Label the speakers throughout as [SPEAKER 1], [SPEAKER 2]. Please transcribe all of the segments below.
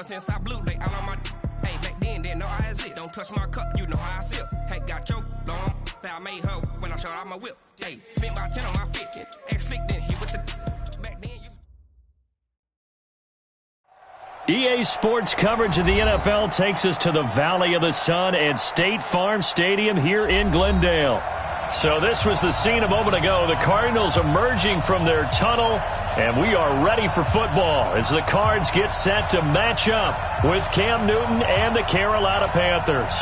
[SPEAKER 1] since I blew, they all on my hey, back then, didn't know I exist. Don't touch my cup, you know how I sip. Hey, got your long, say I made her when I showed out my whip. Hey, spent about 10 on my fit. Ex-slick, then hit with the back then.
[SPEAKER 2] EA Sports coverage of the NFL takes us to the Valley of the Sun and State Farm Stadium here in Glendale. So this was the scene a moment ago. The Cardinals emerging from their tunnel, and we are ready for football as the Cards get set to match up with Cam Newton and the Carolina Panthers.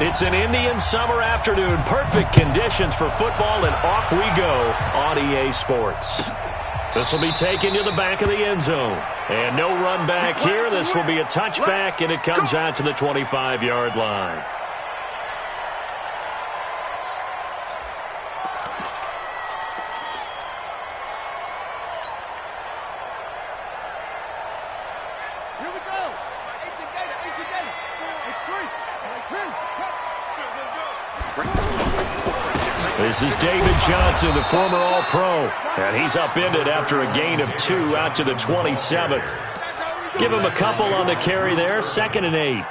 [SPEAKER 2] It's an Indian summer afternoon. Perfect conditions for football, and off we go on EA Sports. This will be taken to the back of the end zone. And no run back here. This will be a touchback, and it comes out to the 25-yard line. This is David Johnson, the former All-Pro, and he's upended after a gain of 2 out to the 27th. Give him a couple on the carry there, 2nd and 8.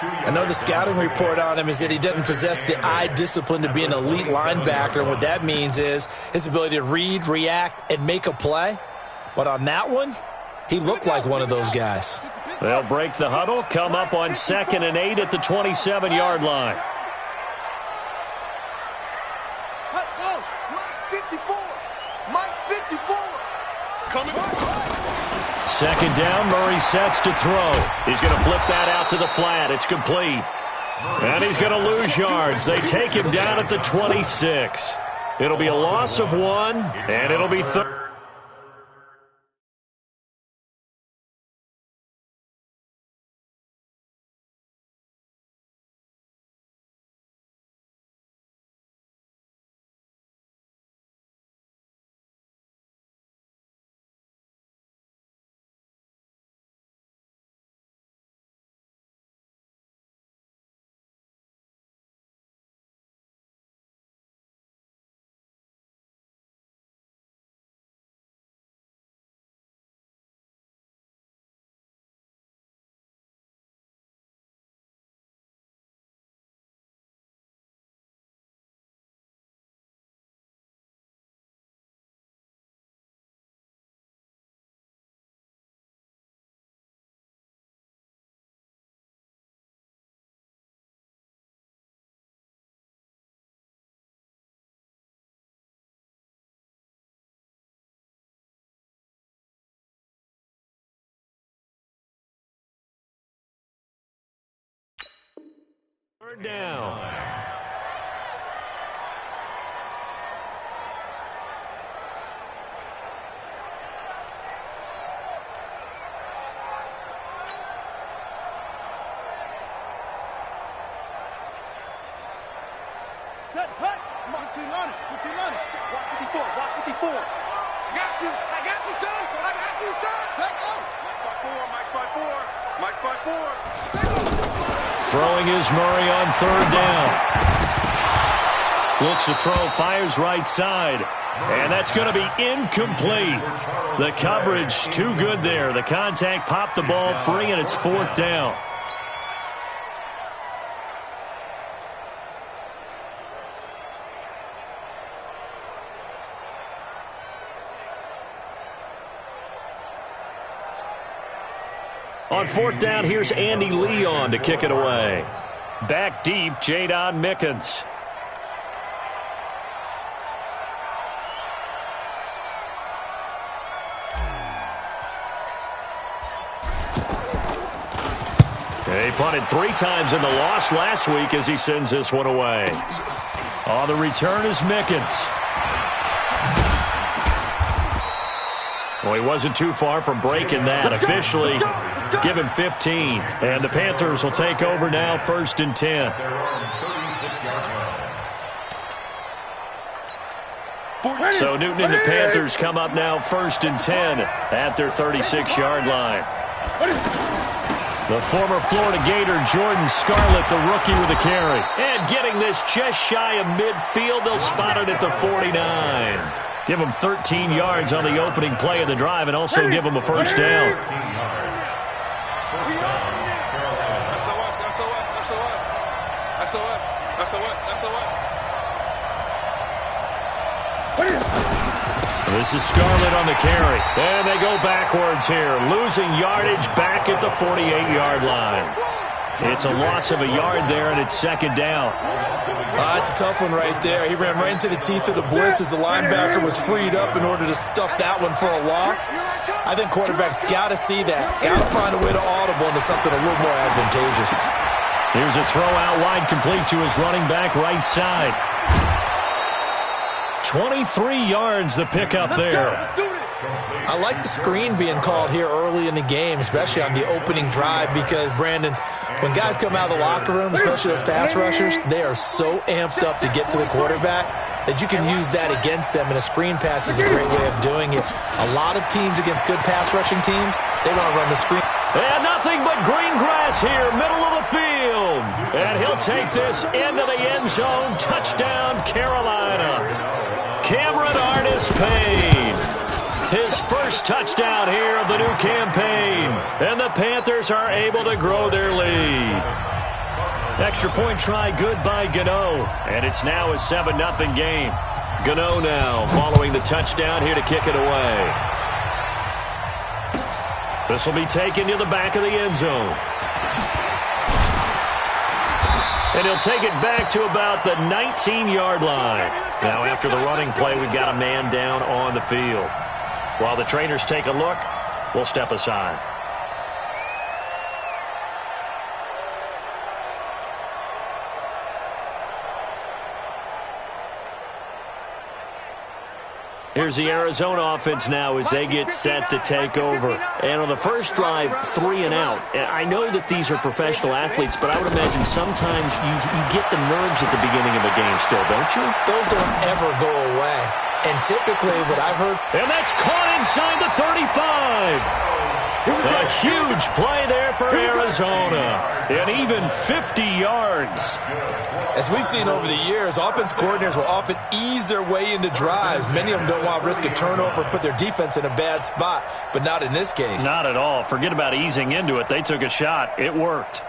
[SPEAKER 3] I know the scouting report on him is that he doesn't possess the eye discipline to be an elite linebacker. And what that means is his ability to read, react, and make a play. But on that one, he looked like one of those guys.
[SPEAKER 2] They'll break the huddle, come up on 2nd and 8 at the 27-yard line. Second down, Murray sets to throw. He's going to flip that out to the flat. It's complete. And he's going to lose yards. They take him down at the 26. It'll be a loss of 1, and it'll be third. Third down.
[SPEAKER 4] Set, hut. Come on, put on it. Put on it. Watch 54. Watch 54. Got you. I got you, son. I got you, son. Set, go. Mike 5-4. Mike 5-4. Mike 5-4.
[SPEAKER 2] Throwing is Murray on 3rd down. Looks to throw, fires right side. And that's going to be incomplete. The coverage too good there. The contact popped the ball free, and it's 4th down. On 4th down, here's Andy Leon to kick it away. Back deep, Jadon Mickens. He punted 3 times in the loss last week as he sends this one away. On the return is Mickens. Well, he wasn't too far from breaking that. Officially, give him 15. And the Panthers will take over now, 1st and 10. So Newton and the Panthers come up now 1st and 10 at their 36-yard line. The former Florida Gator, Jordan Scarlett, the rookie with a carry. And getting this just shy of midfield, they'll spot it at the 49. Give them 13 yards on the opening play of the drive and also give them a first down. This is Scarlett on the carry. And they go backwards here, losing yardage back at the 48-yard line. It's a loss of a yard there, and it's second down.
[SPEAKER 3] It's a tough one right there. He ran right into the teeth of the blitz as the linebacker was freed up in order to stuff that one for a loss. I think quarterbacks got to see that. Got to find a way to audible into something a little more advantageous.
[SPEAKER 2] Here's a throw out wide, complete to his running back right side. 23 yards the pickup there.
[SPEAKER 3] I like the screen being called here early in the game, especially on the opening drive, because, Brandon, when guys come out of the locker room, especially those pass rushers, they are so amped up to get to the quarterback that you can use that against them, and a screen pass is a great way of doing it. A lot of teams against good pass rushing teams, they want to run the screen.
[SPEAKER 2] And nothing but green grass here, middle of the field. And he'll take this into the end zone. Touchdown, Carolina. Cameron Artis-Payne, his first touchdown here of the new campaign. And the Panthers are able to grow their lead. Extra point try good by Gano. And it's now a 7-0 game. Gano now following the touchdown here to kick it away. This will be taken to the back of the end zone. And he'll take it back to about the 19-yard line. Now, after the running play, we've got a man down on the field. While the trainers take a look, we'll step aside. Here's the Arizona offense now as they get set to take over. And on the first drive, 3 and out. I know that these are professional athletes, but I would imagine sometimes you get the nerves at the beginning of a game still, don't you?
[SPEAKER 3] Those don't ever go away. And typically what I've heard...
[SPEAKER 2] And that's caught inside the 35. A huge play there for Arizona. And even 50 yards.
[SPEAKER 3] As we've seen over the years, offense coordinators will often ease their way into drives. Many of them don't want to risk a turnover or put their defense in a bad spot, but not in this case.
[SPEAKER 2] Not at all. Forget about easing into it. They took a shot. It worked.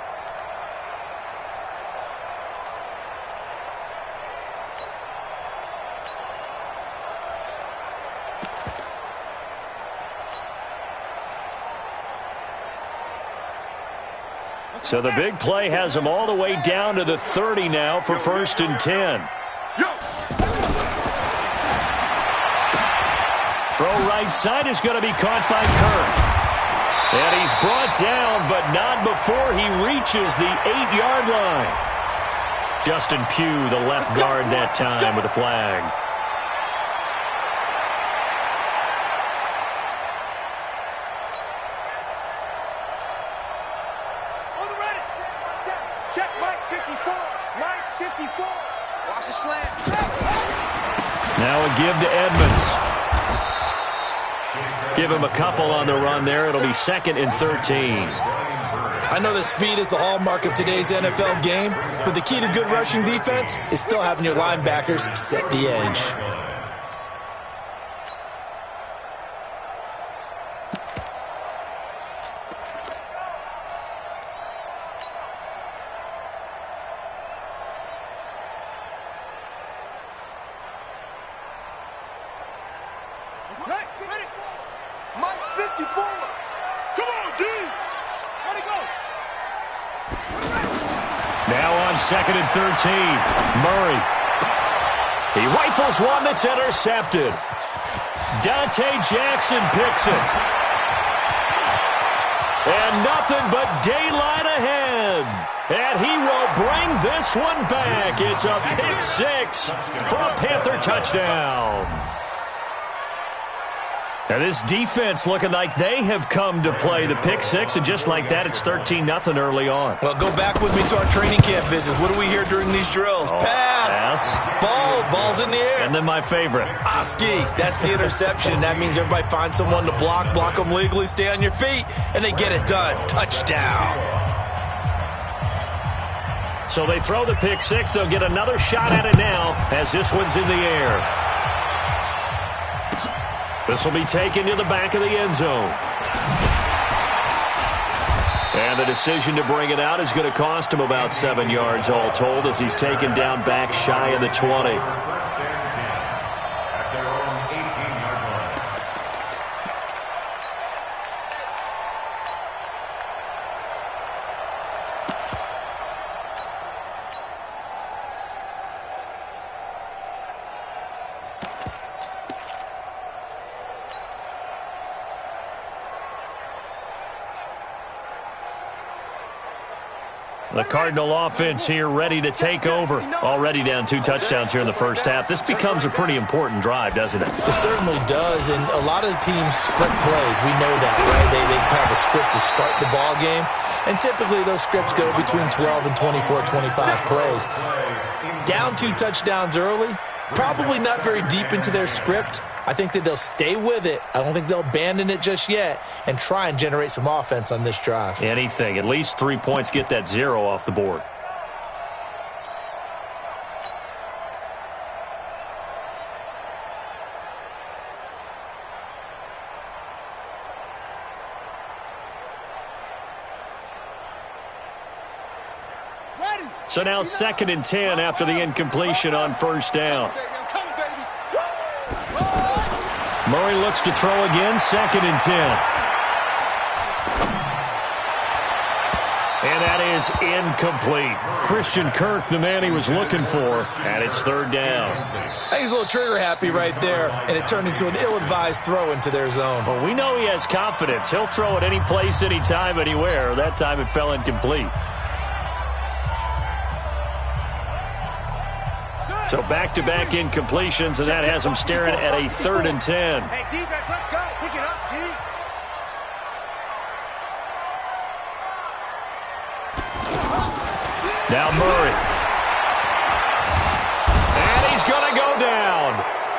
[SPEAKER 2] So the big play has them all the way down to the 30 now for 1st and 10. Throw right side is going to be caught by Kirk. And he's brought down, but not before he reaches the 8-yard line. Justin Pugh, the left guard that time with a flag. Now a give to Edmonds. Give him a couple on the run there. It'll be 2nd and 13.
[SPEAKER 3] I know that speed is the hallmark of today's NFL game, but the key to good rushing defense is still having your linebackers set the edge.
[SPEAKER 2] Now on 2nd and 13, Murray. He rifles one that's intercepted. Dante Jackson picks it. And nothing but daylight ahead. And he will bring this one back. It's a pick six for a Panther touchdown. Now this defense looking like they have come to play. The pick six, and just like that, it's 13-0 early on.
[SPEAKER 3] Well, go back with me to our training camp visits. What do we hear during these drills? Pass. Ball's in the air.
[SPEAKER 2] And then my favorite.
[SPEAKER 3] Oski, that's the interception. That means everybody finds someone to block them legally, stay on your feet, and they get it done. Touchdown.
[SPEAKER 2] So they throw the pick six. They'll get another shot at it now as this one's in the air. This will be taken to the back of the end zone. And the decision to bring it out is going to cost him about 7 yards all told as he's taken down back shy of the 20. The Cardinal offense here ready to take over. Already down 2 touchdowns here in the first half. This becomes a pretty important drive, doesn't it?
[SPEAKER 3] It certainly does, and a lot of the teams script plays. We know that, right? They have a script to start the ball game, and typically those scripts go between 12 and 24, 25 plays. Down 2 touchdowns early, probably not very deep into their script. I think that they'll stay with it. I don't think they'll abandon it just yet and try and generate some offense on this drive.
[SPEAKER 2] Anything. At least 3 points, get that 0 off the board. So now 2nd and 10 after the incompletion on first down. Murray looks to throw again, 2nd and 10. And that is incomplete. Christian Kirk, the man he was looking for, and it's 3rd down.
[SPEAKER 3] He's a little trigger happy right there, and it turned into an ill-advised throw into their zone.
[SPEAKER 2] Well, we know he has confidence. He'll throw it any place, anytime, anywhere. That time it fell incomplete. So back-to-back incompletions, and that has him staring at a 3rd and 10.
[SPEAKER 4] Hey, defense, let's go. Pick it up, D.
[SPEAKER 2] Now Murray. And he's going to go down.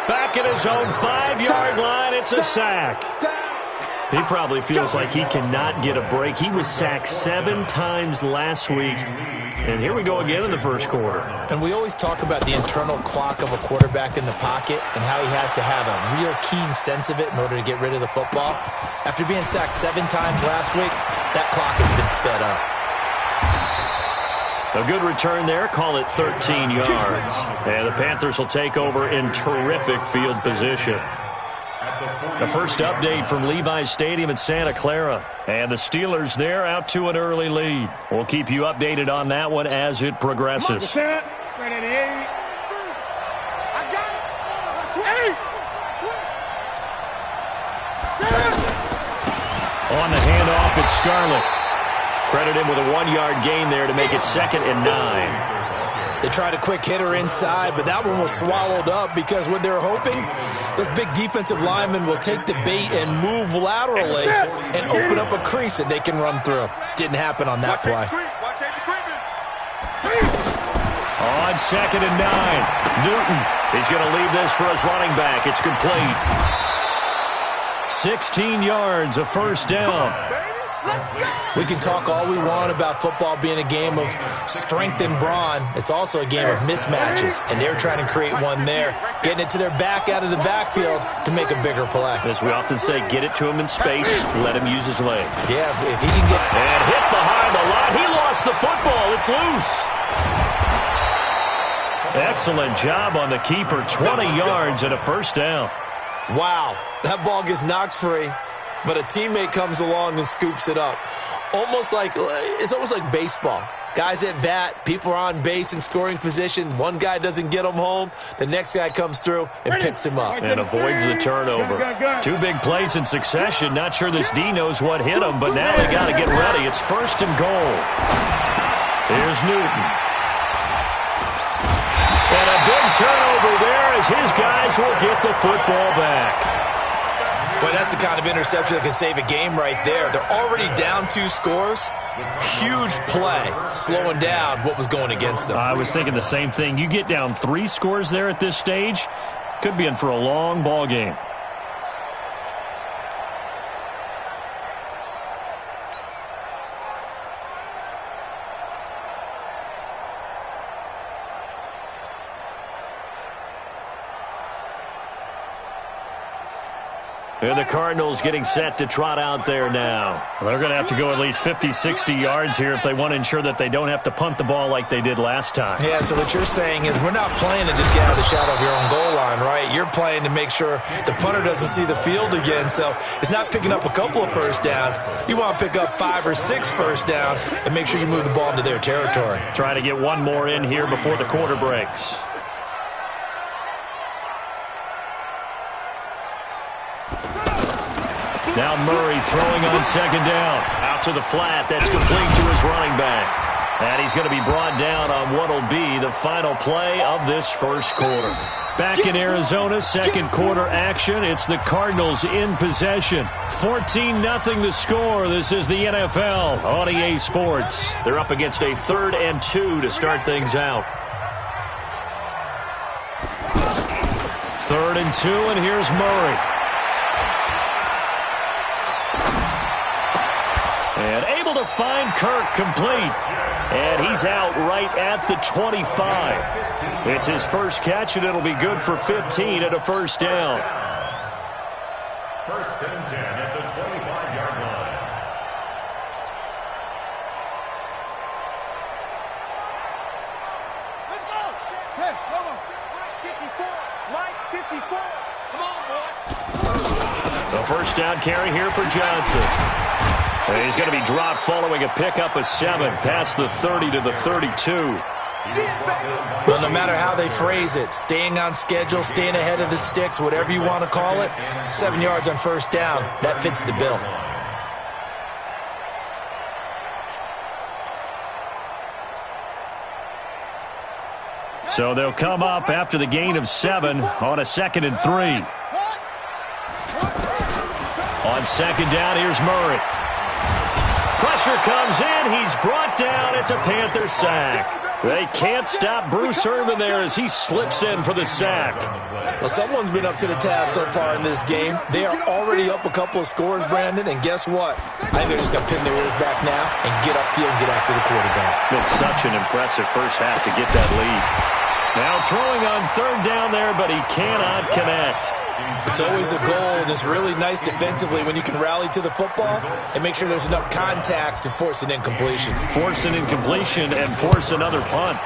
[SPEAKER 2] Back at his own 5-yard line, it's a sack. He probably feels like he cannot get a break. He was sacked 7 times last week. And here we go again in the first quarter.
[SPEAKER 3] And we always talk about the internal clock of a quarterback in the pocket and how he has to have a real keen sense of it in order to get rid of the football. After being sacked 7 times last week, that clock has been sped up.
[SPEAKER 2] A good return there. Call it 13 yards. And the Panthers will take over in terrific field position. The first update from Levi's Stadium in Santa Clara. And the Steelers there out to an early lead. We'll keep you updated on that one as it progresses.
[SPEAKER 4] On
[SPEAKER 2] the handoff, it's Scarlett. Credit him with a 1-yard gain there to make it 2nd and 9.
[SPEAKER 3] They tried a quick hitter inside, but that one was swallowed up because what they're hoping, those big defensive linemen will take the bait and move laterally and open up a crease that they can run through. Didn't happen on that play.
[SPEAKER 2] On 2nd and 9, Newton is going to leave this for his running back. It's complete. 16 yards, a first down.
[SPEAKER 3] We can talk all we want about football being a game of strength and brawn. It's also a game of mismatches, and they're trying to create one there, getting it to their back out of the backfield to make a bigger play.
[SPEAKER 2] As we often say, get it to him in space, let him use his leg.
[SPEAKER 3] Yeah, if he can get...
[SPEAKER 2] And hit behind the line. He lost the football. It's loose. Excellent job on the keeper. 20 yards and a first down.
[SPEAKER 3] Wow, that ball gets knocked free, but a teammate comes along and scoops it up. It's almost like baseball. Guys at bat, people are on base in scoring position. One guy doesn't get him home. The next guy comes through and picks him up.
[SPEAKER 2] And avoids the turnover. 2 big plays in succession. Not sure this D knows what hit him, but now they got to get ready. It's 1st and goal. Here's Newton. And a big turnover there as his guys will get the football back.
[SPEAKER 3] Boy, that's the kind of interception that can save a game right there. They're already down 2 scores. Huge play, slowing down what was going against them.
[SPEAKER 2] I was thinking the same thing. You get down 3 scores there at this stage, could be in for a long ball game. And the Cardinals getting set to trot out there now. Well, they're going to have to go at least 50, 60 yards here if they want to ensure that they don't have to punt the ball like they did last time.
[SPEAKER 3] Yeah, so what you're saying is we're not playing to just get out of the shadow of your own goal line, right? You're playing to make sure the punter doesn't see the field again. So it's not picking up a couple of first downs. You want to pick up 5 or 6 first downs and make sure you move the ball into their territory.
[SPEAKER 2] Try to get one more in here before the quarter breaks. Now Murray throwing on second down. Out to the flat. That's complete to his running back. And he's going to be brought down on what will be the final play of this first quarter. Back in Arizona, second quarter action. It's the Cardinals in possession. 14-0 the score. This is the NFL on EA Sports. They're up against a 3rd and 2 to start things out. 3rd and 2, and here's Murray. And able to find Kirk complete. And he's out right at the 25. It's his first catch, and it'll be good for 15 at a first down.
[SPEAKER 5] 1st and 10 at the 25-yard line.
[SPEAKER 4] Let's go. Hey, come on. Mike 54. Come on, boy.
[SPEAKER 2] The first down carry here for Johnson. And he's going to be dropped following a pickup of 7 past the 30 to the 32.
[SPEAKER 3] Well, no matter how they phrase it, staying on schedule, staying ahead of the sticks, whatever you want to call it, 7 yards on first down, that fits the bill.
[SPEAKER 2] So they'll come up after the gain of 7 on a 2nd and 3. On second down, here's Murray. Pressure comes in. He's brought down. It's a Panther sack. They can't stop Bruce Irvin there as he slips in for the sack.
[SPEAKER 3] Well, someone's been up to the task so far in this game. They are already up a couple of scores, Brandon, and guess what? I think they're just going to pin their ears back now and get upfield and get after the quarterback.
[SPEAKER 2] Been such an impressive first half to get that lead. Now throwing on 3rd down there, but he cannot connect.
[SPEAKER 3] It's always a goal, and it's really nice defensively when you can rally to the football and make sure there's enough contact to force an incompletion.
[SPEAKER 2] Force an incompletion and force another punt.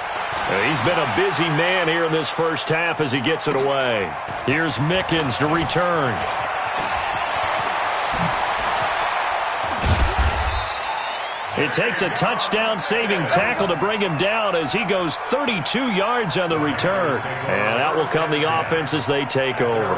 [SPEAKER 2] He's been a busy man here in this first half as he gets it away. Here's Mickens to return. It takes a touchdown-saving tackle to bring him down as he goes 32 yards on the return. And that will come the offense as they take over.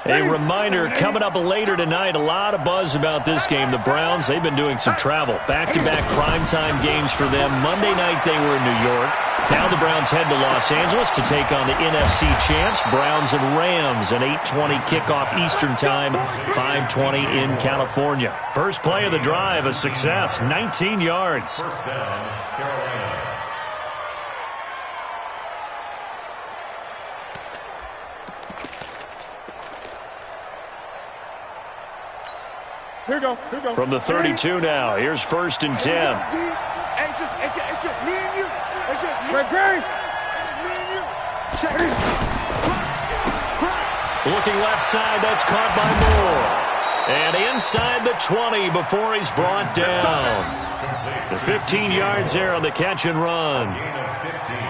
[SPEAKER 2] A reminder, coming up later tonight, a lot of buzz about this game. The Browns, they've been doing some travel. Back-to-back primetime games for them. Monday night they were in New York. Now the Browns head to Los Angeles to take on the NFC champs, Browns and Rams. An 8:20 kickoff Eastern time, 5:20 in California. First play of the drive, a success, 19 yards.
[SPEAKER 5] First down, Carolina.
[SPEAKER 4] Here we go. Here we go.
[SPEAKER 2] From the 32 now, here's 1st and 10.
[SPEAKER 4] Hey, it's just me and you. It's just me. It's me and you. Check it.
[SPEAKER 2] Looking left side, that's caught by Moore. And inside the 20 before he's brought down. The 15 yards there on the catch and run.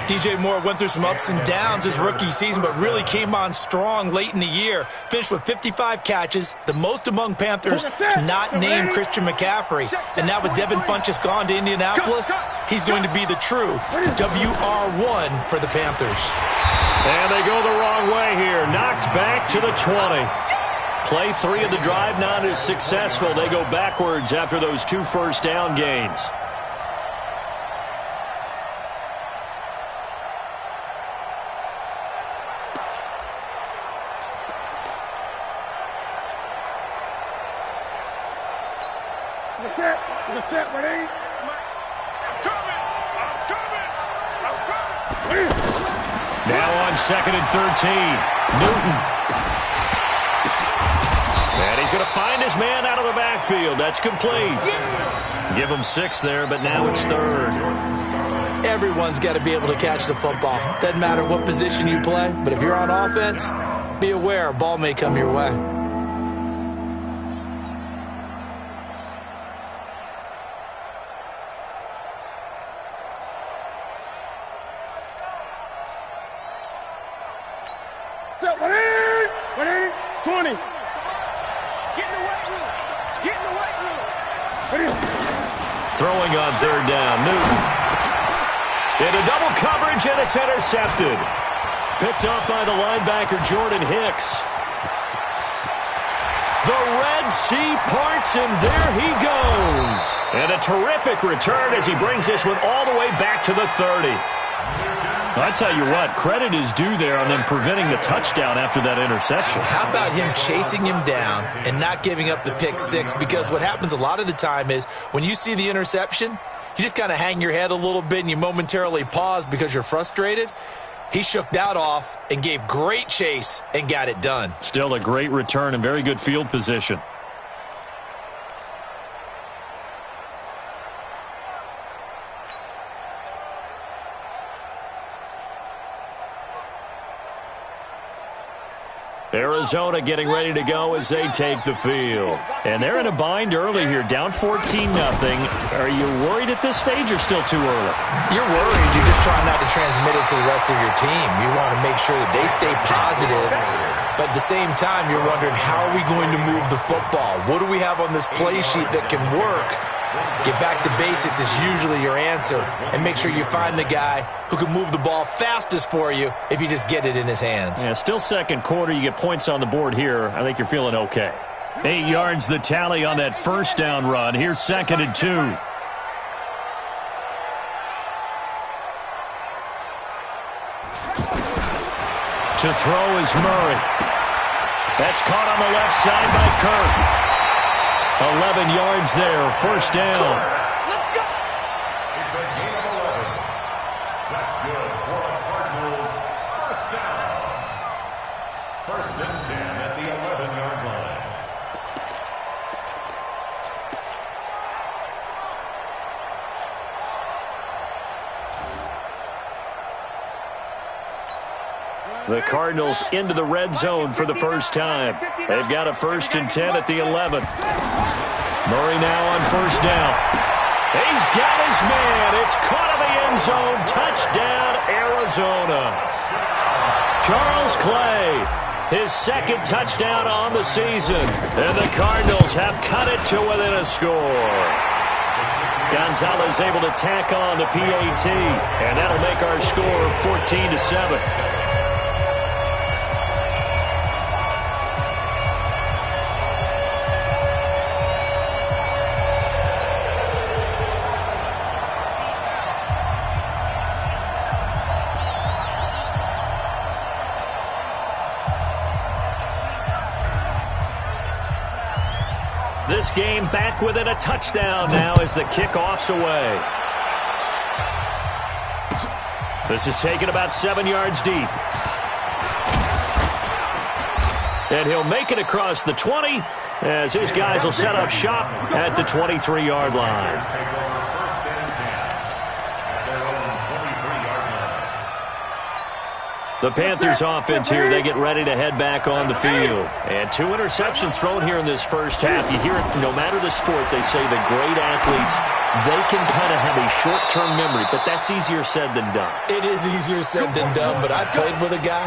[SPEAKER 3] DJ Moore went through some ups and downs his rookie season, but really came on strong late in the year. Finished with 55 catches, the most among Panthers not named Christian McCaffrey. And now with Devin Funchess gone to Indianapolis, he's going to be the true WR1 for the Panthers.
[SPEAKER 2] And they go the wrong way here. Knocked back to the 20. Play 3 of the drive not as successful. They go backwards after those 2 first down gains.
[SPEAKER 1] Now
[SPEAKER 2] on 2nd and 13. Newton. And he's going to find his man out of the backfield. That's complete. Give him 6 there, but now it's 3rd.
[SPEAKER 3] Everyone's got to be able to catch the football. Doesn't matter what position you play, but if you're on offense, be aware a ball may come your way.
[SPEAKER 2] Throwing on 3rd down, Newton. Into double coverage, and it's intercepted. Picked off by the linebacker, Jordan Hicks. The Red Sea parts, and there he goes. And a terrific return as he brings this one all the way back to the 30. I tell you what, credit is due there on them preventing the touchdown after that interception.
[SPEAKER 3] How about him chasing him down and not giving up the pick 6? Because what happens a lot of the time is when you see the interception, you just kind of hang your head a little bit and you momentarily pause because you're frustrated. He shook that off and gave great chase and got it done.
[SPEAKER 2] Still a great return and very good field position. Arizona getting ready to go as they take the field. And they're in a bind early here, down 14-0. Are you worried at this stage or still too early?
[SPEAKER 3] You're worried. You're just trying not to transmit it to the rest of your team. You want to make sure that they stay positive. But at the same time, you're wondering, how are we going to move the football? What do we have on this play sheet that can work? Get back to basics is usually your answer. And make sure you find the guy who can move the ball fastest for you if you just get it in his hands.
[SPEAKER 2] Yeah, still second quarter. You get points on the board here. I think you're feeling okay. 8 yards the tally on that first down run. Here's 2nd and 2. To throw is Murray. That's caught on the left side by Kirk. 11 yards there, first down.
[SPEAKER 4] Let's go.
[SPEAKER 5] It's a gain of 11. That's good for the Cardinals. First down. 1st and 10 at the 11-yard line.
[SPEAKER 2] The Cardinals into the red zone for the first time. They've got a 1st and 10 at the 11. Murray now on first down. He's got his man. It's caught in the end zone. Touchdown, Arizona. Charles Clay, his 2nd touchdown on the season. And the Cardinals have cut it to within a score. Gonzalez able to tack on the PAT. And that'll make our score 14-7. This game back within a touchdown now as the kickoff's away. This is taken about 7 yards deep. And he'll make it across the 20 as his guys will set up shop at the 23-yard line. The Panthers offense here, they get ready to head back on the field. And 2 interceptions thrown here in this first half. You hear it no matter the sport, they say the great athletes they can kind of have a short-term memory, but that's easier said than done.
[SPEAKER 3] It is easier said than done, but I played with a guy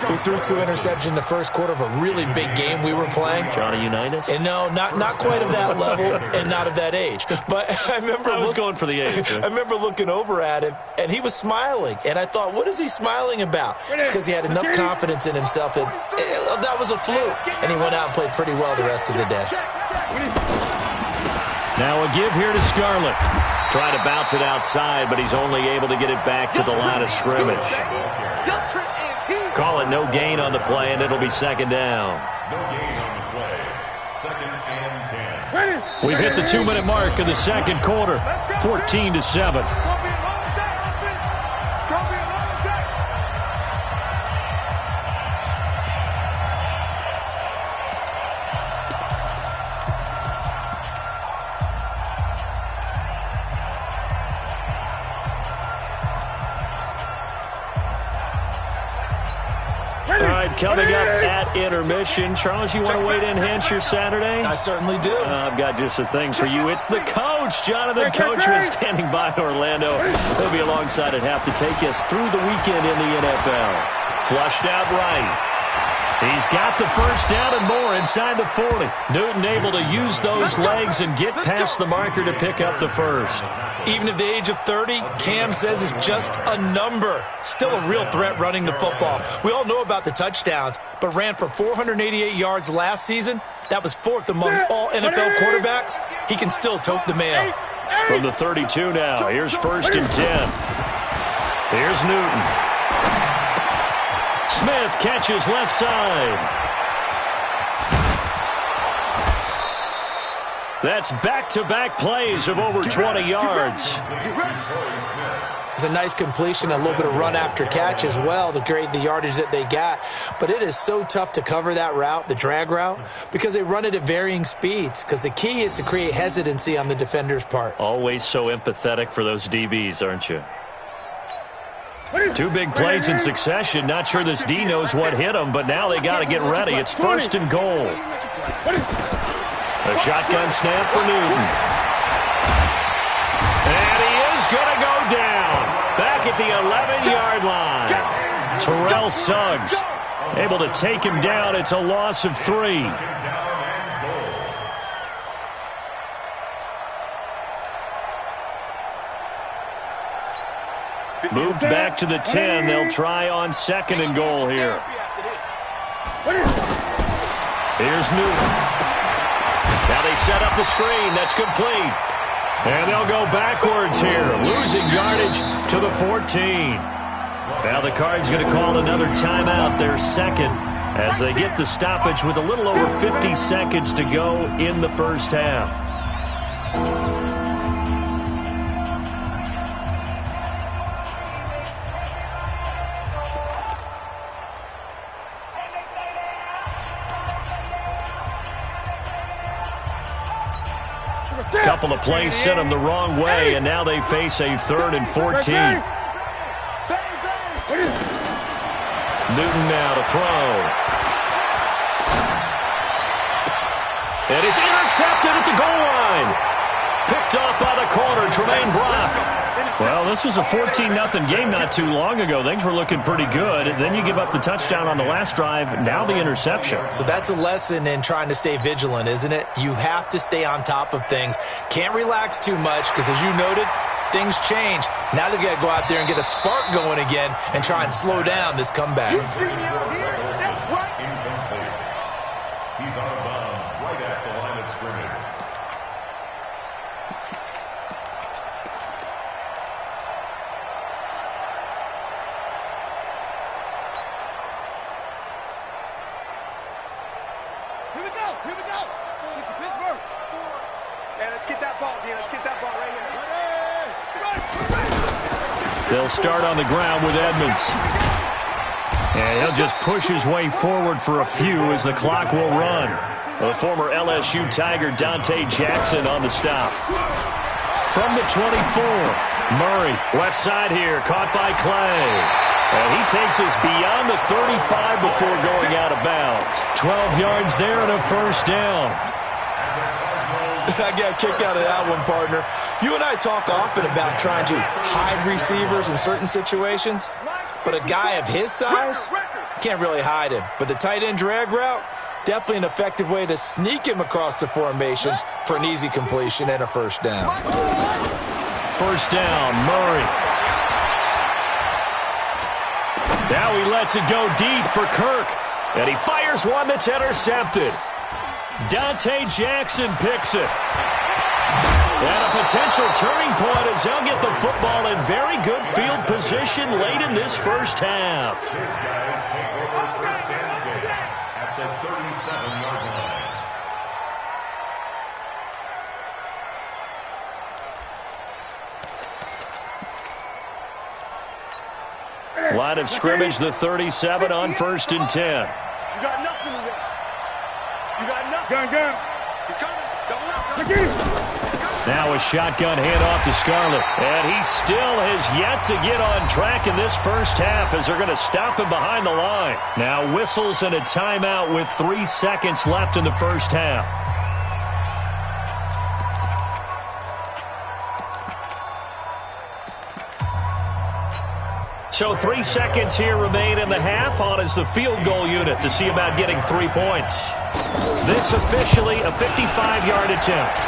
[SPEAKER 3] who threw 2 interceptions in the first quarter of a really big game we were playing.
[SPEAKER 2] Johnny Unitas?
[SPEAKER 3] And no, not quite of that level and not of that age. But I was
[SPEAKER 2] going for the age.
[SPEAKER 3] I remember looking over at him, and he was smiling. And I thought, what is he smiling about? It's because he had enough confidence in himself that that was a fluke. And he went out and played pretty well the rest of the day.
[SPEAKER 2] Now a give here to Scarlett. Trying to bounce it outside, but he's only able to get it back to the line of scrimmage. Call it no gain on the play, and it'll be second down.
[SPEAKER 5] No gain on the play. 2nd and 10.
[SPEAKER 2] We've hit the 2-minute mark of the second quarter. 14-7. Coming up at intermission. Charles, you want to wait and enhance your Saturday?
[SPEAKER 3] I certainly do.
[SPEAKER 2] I've got just a thing for you. It's the coach, Jonathan Coachman, standing by Orlando. He'll be alongside at half to take us through the weekend in the NFL. Flushed out right. He's got the first down and more inside the 40. Newton able to use those legs and get past the marker to pick up the first.
[SPEAKER 3] Even at the age of 30, Cam says it's just a number. Still a real threat running the football. We all know about the touchdowns, but ran for 488 yards last season. That was 4th among all NFL quarterbacks. He can still tote the mail.
[SPEAKER 2] From the 32 now, here's 1st and 10. Here's Newton. Smith catches left side. That's back-to-back plays of over 20 yards.
[SPEAKER 3] It's a nice completion, a little bit of run after catch as well to create the yardage that they got. But it is so tough to cover that route, the drag route, because they run it at varying speeds. Because the key is to create hesitancy on the defender's part.
[SPEAKER 2] Always so empathetic for those DBs, aren't you? 2 big plays in succession. Not sure this D knows what hit him, but now they got to get ready. It's 1st and goal. A shotgun snap for Newton. And he is going to go down. Back at the 11-yard line. Terrell Suggs able to take him down. It's a loss of 3. Moved back to the 10. They'll try on 2nd and goal here. Here's Newton. Now they set up the screen. That's complete. And they'll go backwards here, losing yardage to the 14. Now the Cards going to call another timeout, their 2nd, as they get the stoppage with a little over 50 seconds to go in the first half. Couple of plays sent them the wrong way, and now they face a 3rd and 14. Newton now to throw. And it's intercepted at the goal line. Picked off by the corner, Tremaine Brock. Well, this was a 14-0 game not too long ago. Things were looking pretty good. Then you give up the touchdown on the last drive. Now the interception.
[SPEAKER 3] So that's a lesson in trying to stay vigilant, isn't it? You have to stay on top of things. Can't relax too much because, as you noted, things change. Now they've got to go out there and get a spark going again and try and slow down this comeback.
[SPEAKER 5] Incomplete. He's out of bounds right at the line of scrimmage.
[SPEAKER 4] Here we go. Pittsburgh. Yeah, let's get that ball, Let's get that ball right here.
[SPEAKER 2] They'll start on the ground with Edmonds. And he'll just push his way forward for a few as the clock will run. The former LSU Tiger Dante Jackson on the stop. From the 24, Murray, left side here, caught by Clay. And he takes us beyond the 35 before going out of bounds. 12 yards there and a first down.
[SPEAKER 5] And the Cardinals
[SPEAKER 3] I got a kick out of that one, partner. You and I talk often about trying to hide receivers in certain situations, but a guy of his size can't really hide him. But the tight end drag route, definitely an effective way to sneak him across the formation for an easy completion and a first down.
[SPEAKER 2] First down, Murray. Now he lets it go deep for Kirk, and he fires one that's intercepted. Dante Jackson picks it. And a potential turning point as they'll get the football in very good field position late in this first half.
[SPEAKER 5] These guys take over first and 10 at the 37-yard line.
[SPEAKER 2] Line of scrimmage, the 37 on first and 10.
[SPEAKER 4] You got nothing to run. You got nothing. Gun. He's coming. Double up.
[SPEAKER 2] Now a shotgun handoff to Scarlett. And he still has yet to get on track in this first half as they're going to stop him behind the line. Now whistles and a timeout with 3 seconds left in the first half. So 3 seconds here remain in the half. On is the field goal unit to see about getting 3 points. This officially a 55-yard attempt.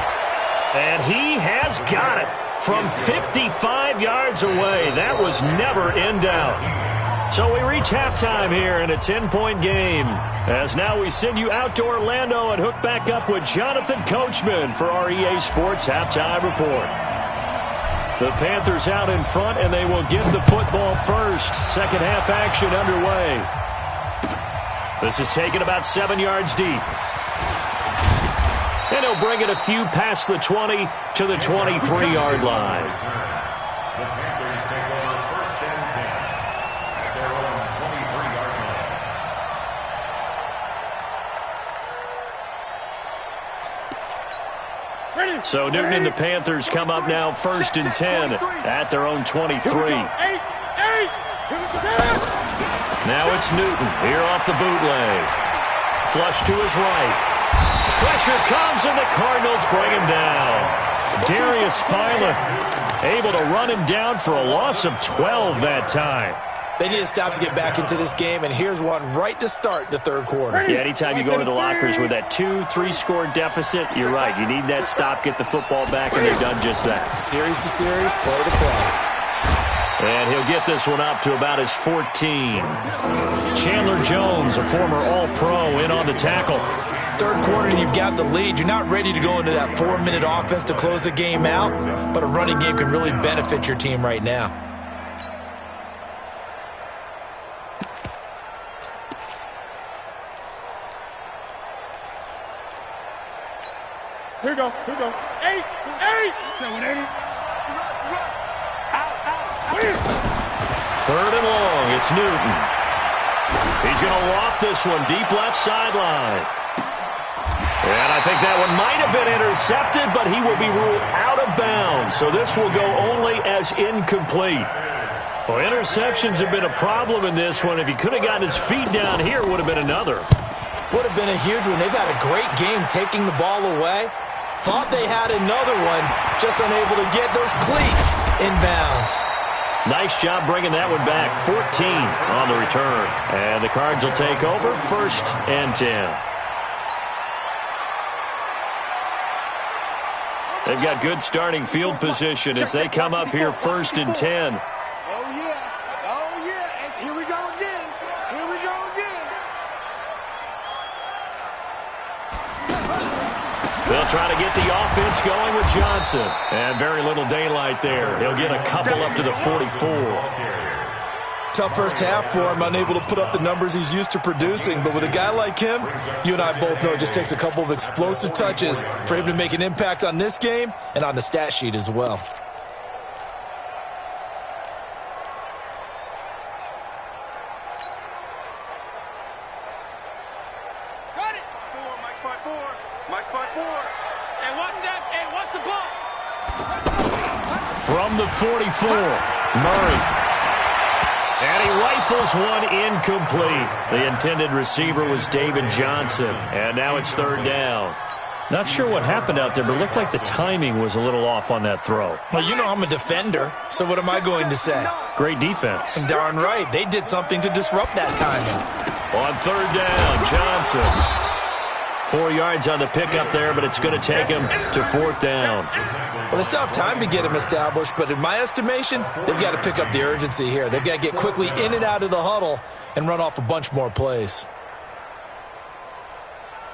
[SPEAKER 2] And he has got it from 55 yards away. That was never in doubt. So we reach halftime here in a 10-point game. As now we send you out to Orlando and hook back up with Jonathan Coachman for our EA Sports Halftime Report. The Panthers out in front, and they will get the football first. Second half action underway. This is taken about 7 yards deep. And he'll bring it a few past the 20 to the 23-yard line.
[SPEAKER 5] The Panthers take over first and 10 at their own 23-yard line.
[SPEAKER 2] So Newton and the Panthers come up now first and 10 at their own 23. Now it's Newton here off the bootleg. Flush to his right. Pressure comes and the Cardinals bring him down. Darius Philo able to run him down for a loss of 12 that time.
[SPEAKER 3] They need a stop to get back into this game, and here's one right to start the third quarter.
[SPEAKER 2] Yeah, anytime you go to the lockers with that 2-3 score deficit, you're right. You need that stop, get the football back, and they've done just that.
[SPEAKER 3] Series to series, play to play.
[SPEAKER 2] And he'll get this one up to about his 14. Chandler Jones, a former All-Pro, in on the tackle.
[SPEAKER 3] Third quarter, and you've got the lead. You're not ready to go into that 4-minute offense to close the game out, but a running game can really benefit your team right now.
[SPEAKER 4] Here we go. 8.
[SPEAKER 2] 3rd and long, it's Newton. He's going to loft this one deep left sideline. And I think that one might have been intercepted, but he will be ruled out of bounds. So this will go only as incomplete. Well, interceptions have been a problem in this one. If he could have gotten his feet down here, it would have been another.
[SPEAKER 3] Would have been a huge one. They've had a great game taking the ball away. Thought they had another one, just unable to get those cleats in bounds.
[SPEAKER 2] Nice job bringing that one back. 14 on the return. And the Cards will take over first and 10. They've got good starting field position as they come up here first and 10.
[SPEAKER 4] Oh, yeah. And here we go again.
[SPEAKER 2] They'll try to get the offense going with Johnson. And very little daylight there. He'll get a couple up to the 44.
[SPEAKER 3] Tough first half for him, unable to put up the numbers he's used to producing. But with a guy like him, you and I both know it just takes a couple of explosive touches for him to make an impact on this game and on the stat sheet as well.
[SPEAKER 4] Got it. Mike's 5-4. And watch the ball.
[SPEAKER 2] From the 44, Murray. And he rifles one incomplete. The intended receiver was David Johnson. And now it's 3rd down. Not sure what happened out there, but it looked like the timing was a little off on that throw.
[SPEAKER 3] Well, you know I'm a defender, so what am I going to say?
[SPEAKER 2] Great defense.
[SPEAKER 3] Darn right. They did something to disrupt that timing.
[SPEAKER 2] On third down, Johnson. 4 yards on the pickup there, but it's going to take him to fourth down.
[SPEAKER 3] Well, they still have time to get him established, but in my estimation, they've got to pick up the urgency here. They've got to get quickly in and out of the huddle and run off a bunch more plays.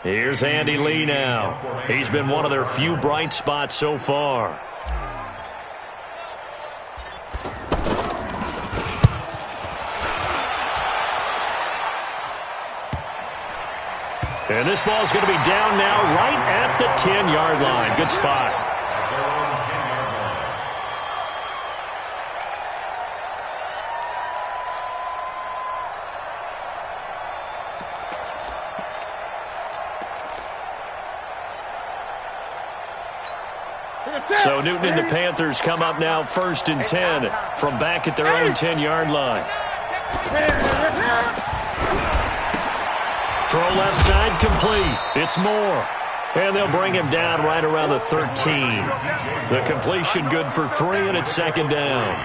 [SPEAKER 2] Here's Andy Lee now. He's been one of their few bright spots so far. And this ball's going to be down now right at the 10-yard line. Good spot. So Newton and the Panthers come up now 1st and 10 from back at their own 10-yard line. Throw left side complete. It's Moore. And they'll bring him down right around the 13. The completion good for 3, and it's 2nd down.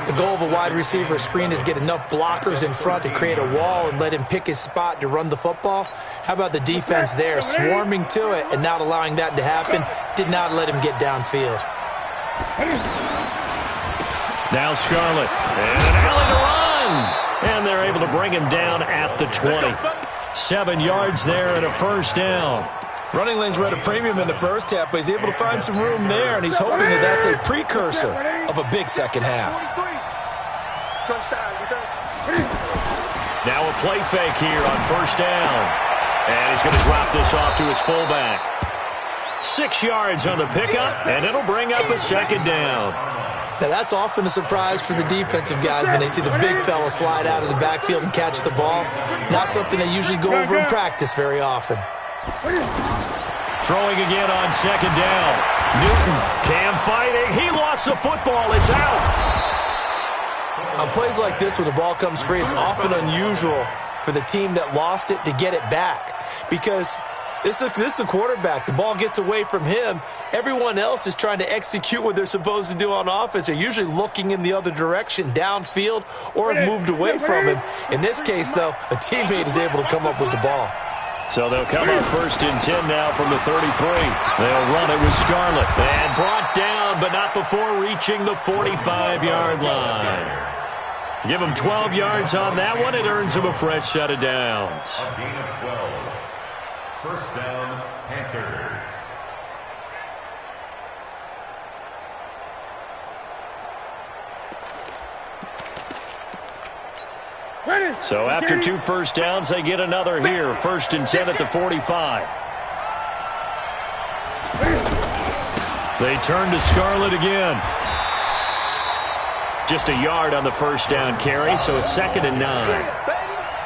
[SPEAKER 3] The goal of a wide receiver screen is get enough blockers in front to create a wall and let him pick his spot to run the football. How about the defense there, swarming to it and not allowing that to happen? Did not let him get downfield.
[SPEAKER 2] Now Scarlett, and an alley to run. And they're able to bring him down at the 20. 7 yards there and a 1st down.
[SPEAKER 3] Running lanes were at a premium in the first half, but he's able to find some room there, and he's hoping that that's a precursor of a big second half.
[SPEAKER 2] Now a play fake here on 1st down. And he's going to drop this off to his fullback. 6 yards on the pickup, and it'll bring up a 2nd down.
[SPEAKER 3] Now, that's often a surprise for the defensive guys when they see the big fella slide out of the backfield and catch the ball. Not something they usually go over in practice very often.
[SPEAKER 2] Throwing again on 2nd down. Newton, Cam fighting. He lost the football. It's out.
[SPEAKER 3] On plays like this where the ball comes free, it's often unusual for the team that lost it to get it back. Because this is the quarterback. The ball gets away from him. Everyone else is trying to execute what they're supposed to do on offense. They're usually looking in the other direction, downfield, or have moved away from him. In this case, though, a teammate is able to come up with the ball.
[SPEAKER 2] So they'll come up 1st and 10 now from the 33. They'll run it with Scarlett. And brought down, but not before reaching the 45-yard line. Give him 12 yards on that one. It earns him a fresh set of downs.
[SPEAKER 5] A gain of 12. 1st down, Panthers.
[SPEAKER 2] So after 2 first downs, they get another here. 1st and 10 at the 45. They turn to Scarlett again. Just a yard on the 1st down carry, so it's 2nd and 9.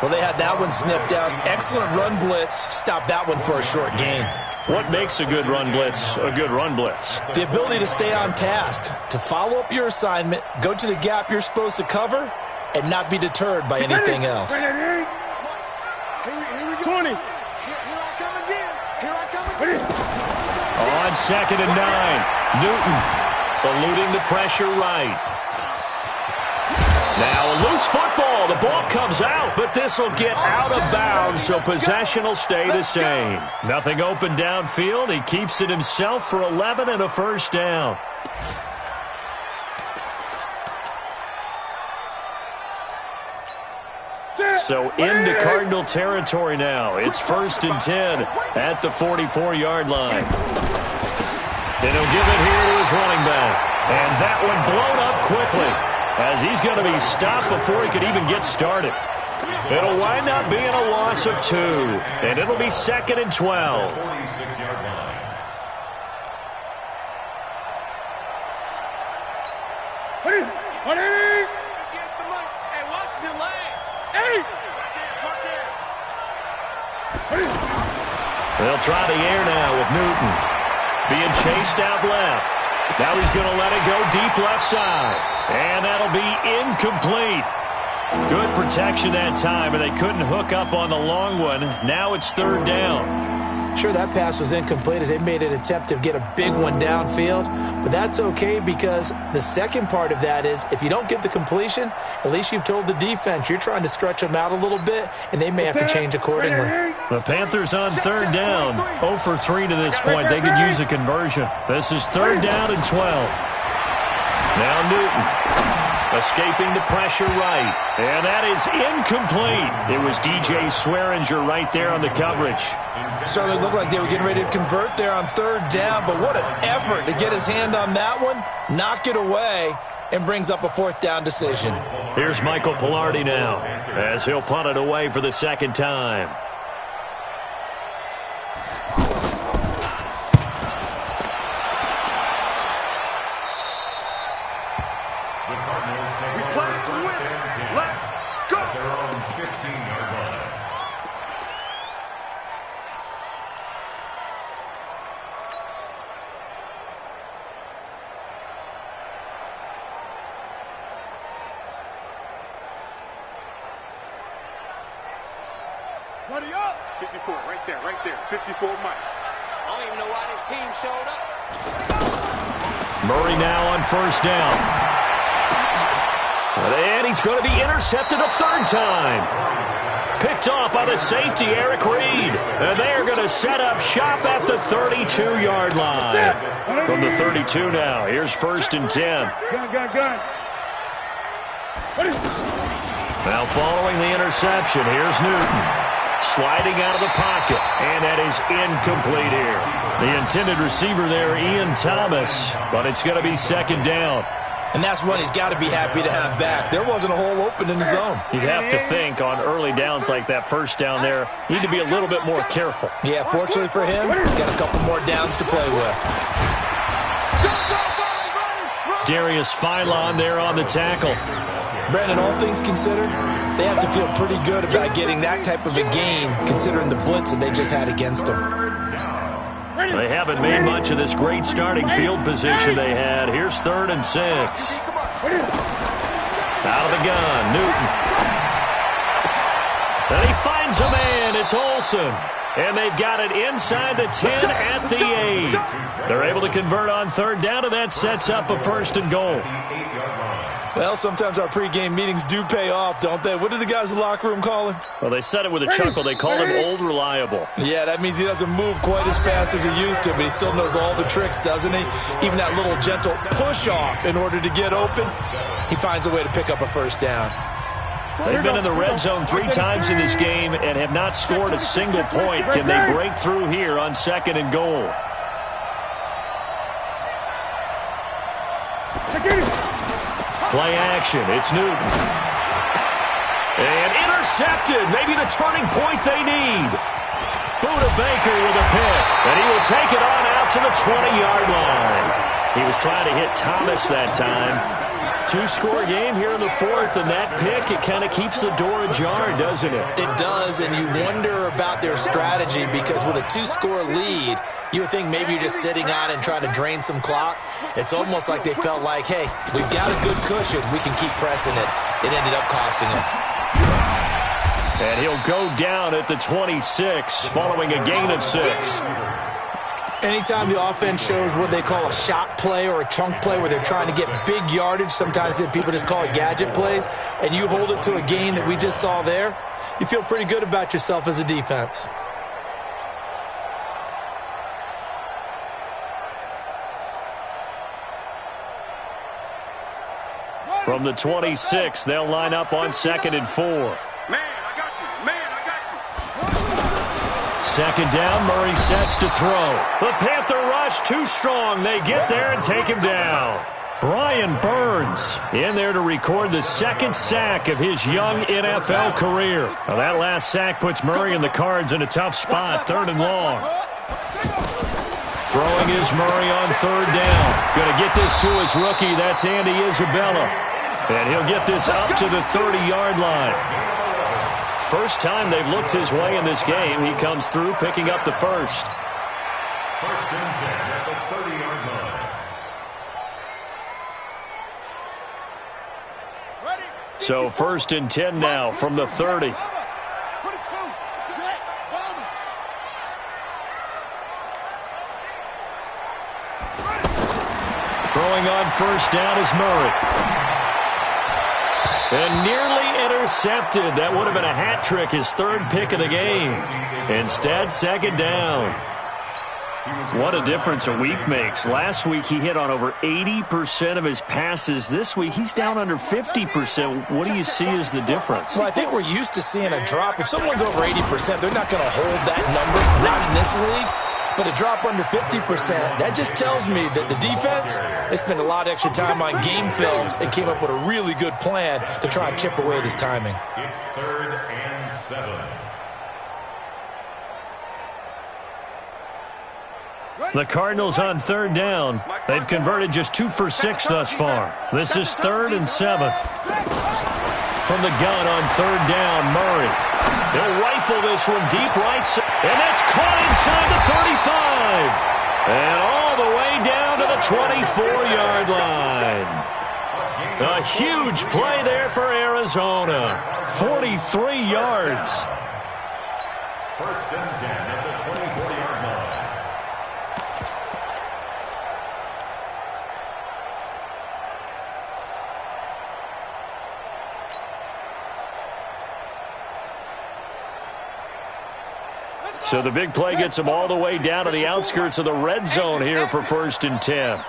[SPEAKER 3] Well, they had that one sniffed out. Excellent run blitz. Stopped that one for a short gain.
[SPEAKER 2] What makes a good run blitz a good run blitz?
[SPEAKER 3] The ability to stay on task, to follow up your assignment, go to the gap you're supposed to cover, and not be deterred by anything else.
[SPEAKER 4] 20. Here I come again. Here I come again.
[SPEAKER 2] On 2nd and 9, Newton eluding the pressure right. Now a loose football. The ball comes out, but this will get out of bounds, so possession will stay the same. Nothing open downfield. He keeps it himself for 11 and a 1st down. So into Cardinal territory now. It's 1st and 10 at the 44-yard line. And he'll give it here to his running back. And that one blown up quickly, as he's going to be stopped before he could even get started. It'll wind up being a loss of 2, and it'll be 2nd and 12.
[SPEAKER 5] 46-yard line.
[SPEAKER 2] They'll try the air now with Newton. Being chased out left. Now he's going to let it go deep left side. And that'll be incomplete. Good protection that time, and they couldn't hook up on the long one. Now it's 3rd down.
[SPEAKER 3] Sure, that pass was incomplete as they made an attempt to get a big one downfield, but that's okay because the second part of that is if you don't get the completion, at least you've told the defense you're trying to stretch them out a little bit, and they may have to change accordingly.
[SPEAKER 2] The Panthers on third down, 0 for 3 to this point. They could use a conversion. This is third down and 12. Now Newton. Escaping the pressure right. And that is incomplete. It was DJ Swearinger right there on the coverage.
[SPEAKER 3] Certainly looked like they were getting ready to convert there on third down, but what an effort to get his hand on that one, knock it away, and brings up a fourth down decision.
[SPEAKER 2] Here's Michael Pilardi now as he'll punt it away for the second time.
[SPEAKER 4] Buddy up! 54, right there, 54 Mike.
[SPEAKER 6] I don't even know why this team showed up.
[SPEAKER 2] Murray now on first down. And he's going to be intercepted a third time. Picked off by the safety, Eric Reed. And they are going to set up shop at the 32-yard line. From the 32 now, here's first and 10.
[SPEAKER 4] Gun.
[SPEAKER 2] Now following the interception, here's Newton. Sliding out of the pocket, and that is incomplete here. The intended receiver there, Ian Thomas, but it's going to be second down.
[SPEAKER 3] And that's one he's got to be happy to have back. There wasn't a hole open in the zone.
[SPEAKER 2] You'd have to think on early downs like that first down there, need to be a little bit more careful.
[SPEAKER 3] Yeah, fortunately for him, got a couple more downs to play with.
[SPEAKER 2] Darius Philon there on the tackle.
[SPEAKER 3] Brandon, all things considered, they have to feel pretty good about getting that type of a gain, considering the blitz that they just had against them.
[SPEAKER 2] They haven't made much of this great starting field position they had. Here's third and 6. Out of the gun, Newton. And he finds a man. It's Olsen. And they've got it inside the 10 at the 8. They're able to convert on third down, and that sets up a first and goal.
[SPEAKER 3] Well, sometimes our pregame meetings do pay off, don't they? What did the guys in the locker room call him?
[SPEAKER 2] Well, they said it with a chuckle. They called him Old Reliable.
[SPEAKER 3] Yeah, that means he doesn't move quite as fast as he used to, but he still knows all the tricks, doesn't he? Even that little gentle push-off in order to get open, he finds a way to pick up a first down.
[SPEAKER 2] They've been in the red zone 3 times in this game and have not scored a single point. Can they break through here on second and goal? Play action. It's Newton. And intercepted. Maybe the turning point they need. Buda Baker with a pick. And he will take it on out to the 20-yard line. He was trying to hit Thomas that time. 2-score game here in the fourth, and that pick, it kind of keeps the door ajar, doesn't it?
[SPEAKER 3] It does, and you wonder about their strategy because with a 2-score lead, you would think maybe you're just sitting on and trying to drain some clock. It's almost like they felt like, hey, we've got a good cushion. We can keep pressing it. It ended up costing them.
[SPEAKER 2] And he'll go down at the 26 following a gain of 6.
[SPEAKER 3] Anytime the offense shows what they call a shot play or a chunk play where they're trying to get big yardage, sometimes people just call it gadget plays, and you hold it to a gain that we just saw there, you feel pretty good about yourself as a defense.
[SPEAKER 2] From the 26, they'll line up on second and 4.
[SPEAKER 4] Man, I got you.
[SPEAKER 2] Second down, Murray sets to throw. The Panther rush too strong. They get there and take him down. Brian Burns in there to record the second sack of his young NFL career. Now that last sack puts Murray and the Cards in a tough spot, third and long. Throwing is Murray on third down. Going to get this to his rookie. That's Andy Isabella. And he'll get this up to the 30-yard line. First time they've looked his way in this game. He comes through picking up the first.
[SPEAKER 5] First and 10 at the 30-yard line.
[SPEAKER 2] So first and 10 now from the 30. Throwing on first down is Murray. And nearly intercepted. That would have been a hat trick, his third pick of the game. Instead, second down. What a difference a week makes. Last week he hit on over 80% of his passes. This week he's down under 50%. What do you see as the difference?
[SPEAKER 3] Well, I think we're used to seeing a drop. If someone's over 80%, they're not going to hold that number, not in this league. But a drop under 50%, that just tells me that the defense, they spent a lot of extra time on game films and came up with a really good plan to try and chip away at his timing.
[SPEAKER 5] It's 3rd and 7.
[SPEAKER 2] The Cardinals on third down. They've converted just 2 for 6 thus far. This is 3rd and 7. From the gun on third down, Murray. They'll rifle this one deep right side. And that's caught inside the 35. And all the way down to the 24-yard line. A huge play there for Arizona. 43 yards.
[SPEAKER 5] 1st and 10 at the 24-yard line.
[SPEAKER 2] So the big play gets him all the way down to the outskirts of the red zone here for 1st and 10.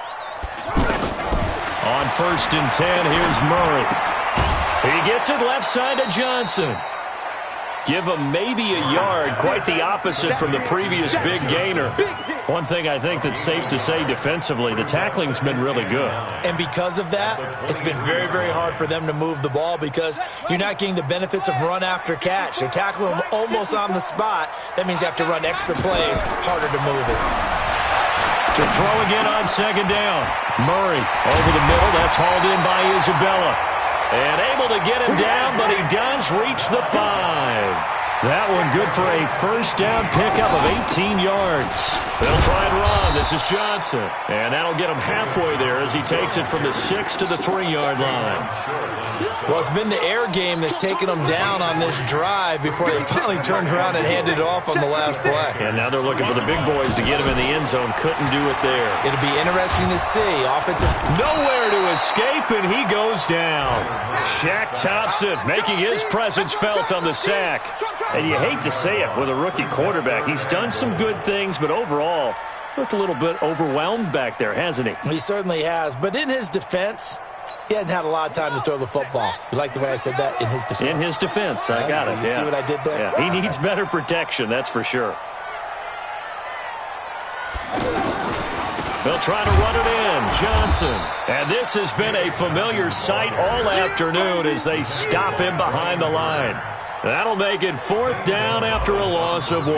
[SPEAKER 2] On 1st and 10, here's Murray. He gets it left side to Johnson. Give him maybe a yard, quite the opposite from the previous big gainer. One thing I think that's safe to say defensively, the tackling's been really good.
[SPEAKER 3] And because of that, it's been very, very hard for them to move the ball because you're not getting the benefits of run after catch. They're tackling them almost on the spot. That means you have to run extra plays, harder to move it.
[SPEAKER 2] To throw again on second down. Murray over the middle. That's hauled in by Isabella. And able to get him down, but he does reach the 5. That one good for a first down pickup of 18 yards. They'll try and run. This is Johnson. And that'll get him halfway there as he takes it from the 6 to the 3-yard line.
[SPEAKER 3] Well, it's been the air game that's taken them down on this drive before they finally turned around and handed it off on the last play.
[SPEAKER 2] And now they're looking for the big boys to get him in the end zone. Couldn't do it there.
[SPEAKER 3] It'll be interesting to see. Offensive.
[SPEAKER 2] Nowhere to escape, and he goes down. Shaq Thompson making his presence felt on the sack. And you hate to say it with a rookie quarterback. He's done some good things, but overall, looked a little bit overwhelmed back there, hasn't he?
[SPEAKER 3] He certainly has. But in his defense, he hadn't had a lot of time to throw the football. You like the way I said that? In his defense.
[SPEAKER 2] In his defense. I got it.
[SPEAKER 3] You see what I did there?
[SPEAKER 2] Yeah. He needs better protection, that's for sure. They'll try to run it in. Johnson. And this has been a familiar sight all afternoon as they stop him behind the line. That'll make it 4th down after a loss of 1.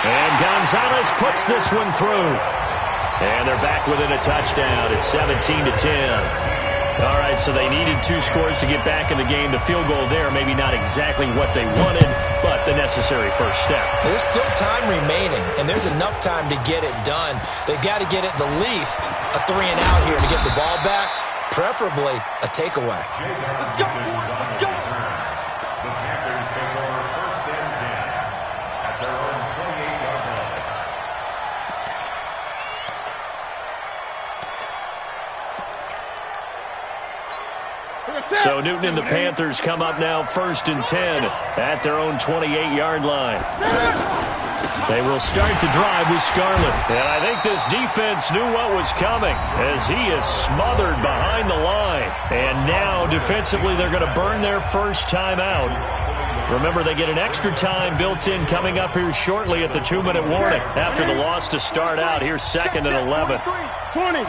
[SPEAKER 2] And Gonzalez puts this one through. And they're back within a touchdown. It's 17-10. All right, so they needed 2 scores to get back in the game. The field goal there, maybe not exactly what they wanted, but the necessary first step.
[SPEAKER 3] There's still time remaining, and there's enough time to get it done. They've got to get it the least a 3-and-out here to get the ball back, preferably a takeaway.
[SPEAKER 4] Let's go, let's go.
[SPEAKER 5] The Panthers take over 1st and 10 at their own 28-yard line.
[SPEAKER 2] So Newton and the Panthers come up now 1st and 10 at their own 28-yard line. They will start the drive with Scarlett. And I think this defense knew what was coming as he is smothered behind the line. And now defensively they're going to burn their first time out. Remember, they get an extra time built in coming up here shortly at the 2-minute warning after the loss to start out. Here's 2nd and 11.
[SPEAKER 4] 28.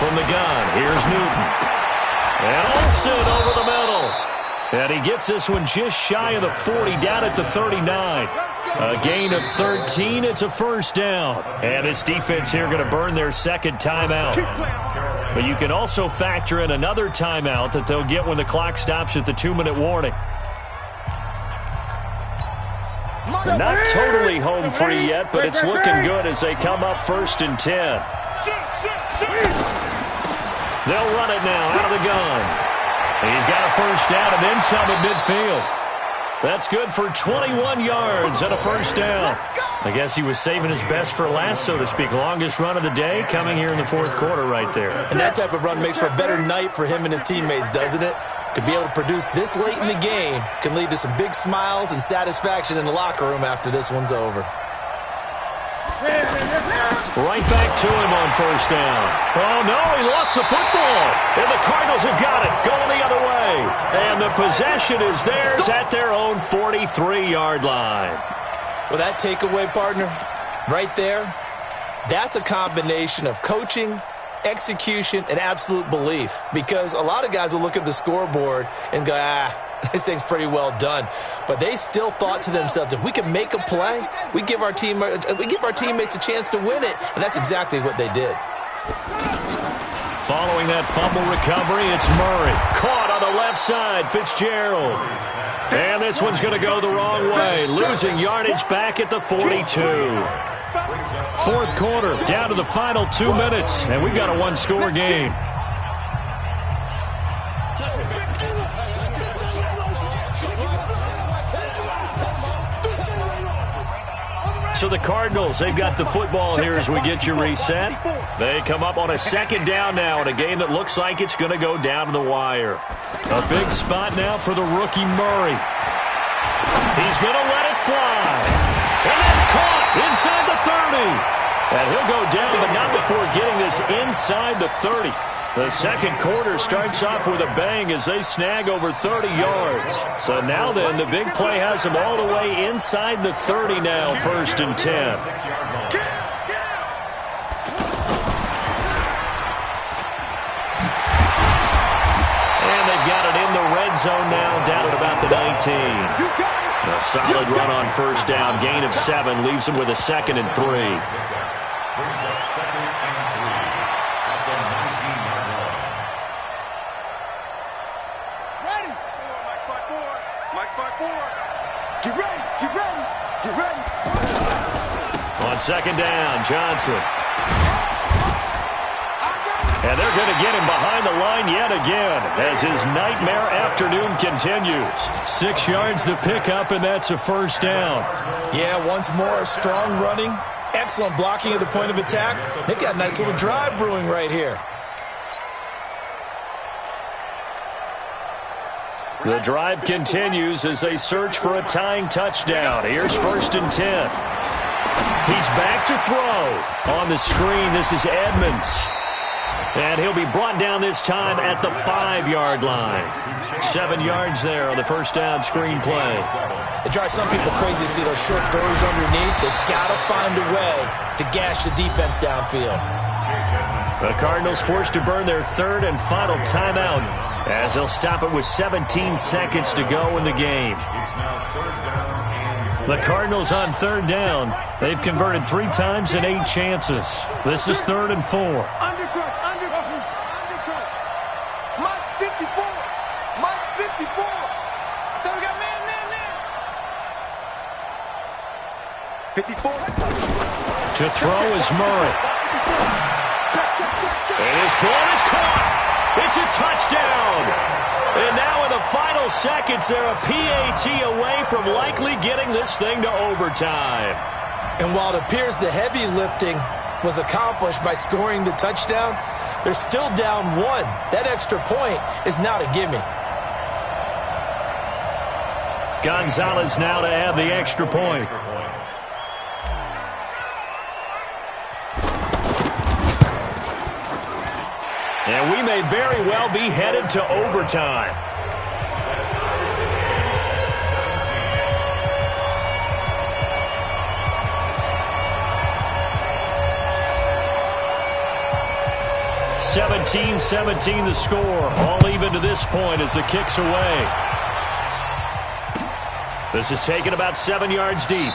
[SPEAKER 2] From the gun, here's Newton. And Olsen over the middle. And he gets this one just shy of the 40, down at the 39. A gain of 13. It's a first down. And this defense here going to burn their second timeout. But you can also factor in another timeout that they'll get when the clock stops at the 2-minute warning. They're not totally home free yet, but it's looking good as they come up 1st and 10. They'll run it now out of the gun. He's got a first down and then some at midfield. That's good for 21 yards and a first down. I guess he was saving his best for last, so to speak. Longest run of the day coming here in the fourth quarter right there.
[SPEAKER 3] And that type of run makes for a better night for him and his teammates, doesn't it? To be able to produce this late in the game can lead to some big smiles and satisfaction in the locker room after this one's over.
[SPEAKER 2] Right back to him on first down. Oh, no, he lost the football. And the Cardinals have got it, going the other way. And the possession is theirs at their own 43-yard line.
[SPEAKER 3] Well, that takeaway, partner, right there, that's a combination of coaching, execution, and absolute belief. Because a lot of guys will look at the scoreboard and go, this thing's pretty well done. But they still thought to themselves, if we can make a play, we give our teammates a chance to win it. And that's exactly what they did.
[SPEAKER 2] Following that fumble recovery, it's Murray. Caught on the left side, Fitzgerald. And this one's going to go the wrong way. Losing yardage back at the 42. Fourth quarter, down to the final 2 minutes. And we've got a one-score game. So the Cardinals, they've got the football here as we get you reset. They come up on a second down now in a game that looks like it's going to go down to the wire. A big spot now for the rookie Murray. He's going to let it fly. And that's caught inside the 30. And he'll go down, but not before getting this inside the 30. The second quarter starts off with a bang as they snag over 30 yards. So now then, the big play has them all the way inside the 30 now, 1st and 10. And they've got it in the red zone now, down at about the 19. A solid run on first down, gain of 7, leaves them with a 2nd and 3.
[SPEAKER 5] Brings up 2nd and 3 at the 19-yard line.
[SPEAKER 4] Ready? Mike 5-4. Mike 5-4. Get ready. Get ready. Get ready.
[SPEAKER 2] On second down, Johnson. And they're going to get him behind the line yet again as his nightmare afternoon continues. 6 yards to pick up, and that's a first down.
[SPEAKER 3] Yeah, once more, strong running, excellent blocking at the point of attack. They've got a nice little drive brewing right here.
[SPEAKER 2] The drive continues as they search for a tying touchdown. Here's 1st and 10. He's back to throw. On the screen, this is Edmonds. And he'll be brought down this time at the 5-yard line. 7 yards there on the first down screen play.
[SPEAKER 3] It drives some people crazy to see those short throws underneath. They've got to find a way to gash the defense downfield.
[SPEAKER 2] The Cardinals forced to burn their 3rd and final timeout as they'll stop it with 17 seconds to go in the game. The Cardinals on 3rd down. They've converted 3 times in 8 chances. This is 3rd and 4.
[SPEAKER 4] Undercut. Mike 54. Mike 54. So we got man. 54.
[SPEAKER 2] To throw is Murray. And his ball is caught. It's a touchdown. And now in the final seconds, they're a PAT away from likely getting this thing to overtime.
[SPEAKER 3] And while it appears the heavy lifting was accomplished by scoring the touchdown, they're still down 1. That extra point is not a gimme.
[SPEAKER 2] Gonzalez now to add the extra point. And we may very well be headed to overtime. (17-17) the score. All even to this point as the kick's away. This is taken about 7 yards deep.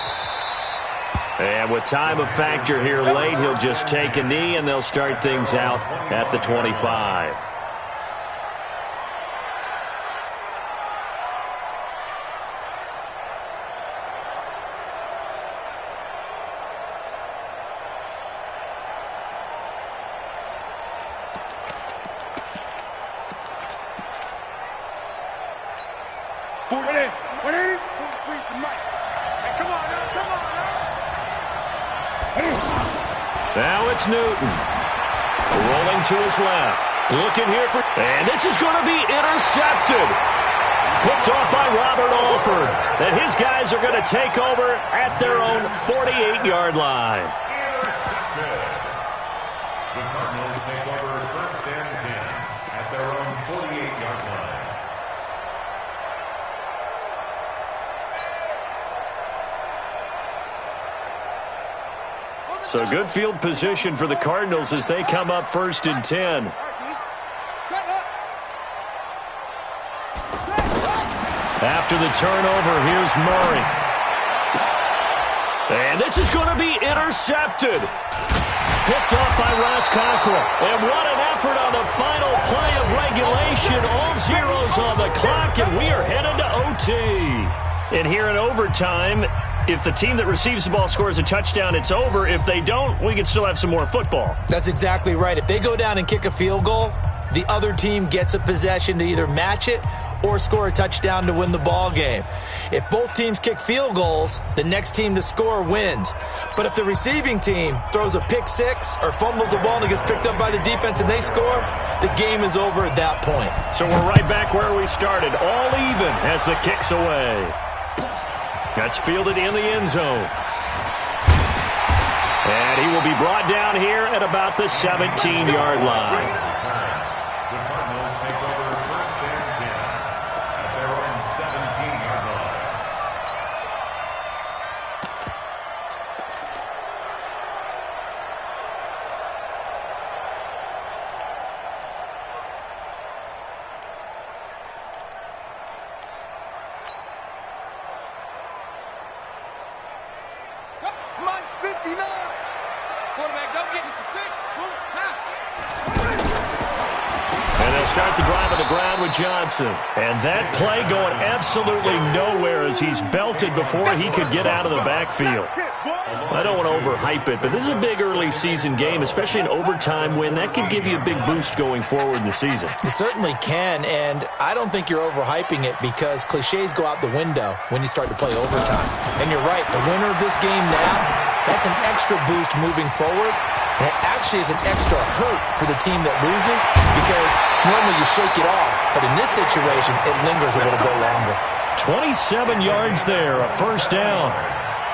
[SPEAKER 2] And with time a factor here late, he'll just take a knee, and they'll start things out at the 25.
[SPEAKER 4] Ready? Hey, come on now, come on now.
[SPEAKER 2] Now it's Newton. Rolling to his left. Looking here for... And this is going to be intercepted. Picked off by Robert Alford. And his guys are going to take over at their own 48-yard line.
[SPEAKER 5] Intercepted. The Cardinals take over 1st and 10 at their own 48-yard line.
[SPEAKER 2] So good field position for the Cardinals as they come up 1st and 10. After the turnover, here's Murray. And this is going to be intercepted. Picked off by Ross Cockrell. And what an effort on the final play of regulation. All zeros on the clock, and we are headed to OT. And here in overtime, if the team that receives the ball scores a touchdown, it's over. If they don't, we can still have some more football.
[SPEAKER 3] That's exactly right. If they go down and kick a field goal, the other team gets a possession to either match it or score a touchdown to win the ball game. If both teams kick field goals, the next team to score wins. But if the receiving team throws a pick six or fumbles the ball and it gets picked up by the defense and they score, the game is over at that point.
[SPEAKER 2] So we're right back where we started, all even as the kick's away. That's fielded in the end zone. And he will be brought down here at about the 17-yard line.
[SPEAKER 5] The Cardinals take over 1st and 10 at their own 17-yard line.
[SPEAKER 4] Mine's 59.
[SPEAKER 6] Quarterback, don't get it to 6.
[SPEAKER 2] And they'll start the drive on the ground with Johnson. And that play going absolutely nowhere as he's belted before he could get out of the backfield. I don't want to overhype it, but this is a big early season game, especially an overtime win. That can give you a big boost going forward in the season.
[SPEAKER 3] It certainly can, and I don't think you're overhyping it because cliches go out the window when you start to play overtime. And you're right, the winner of this game now, that's an extra boost moving forward. And it actually is an extra hurt for the team that loses because normally you shake it off. But in this situation, it lingers a little bit longer.
[SPEAKER 2] 27 yards there, a 1st down.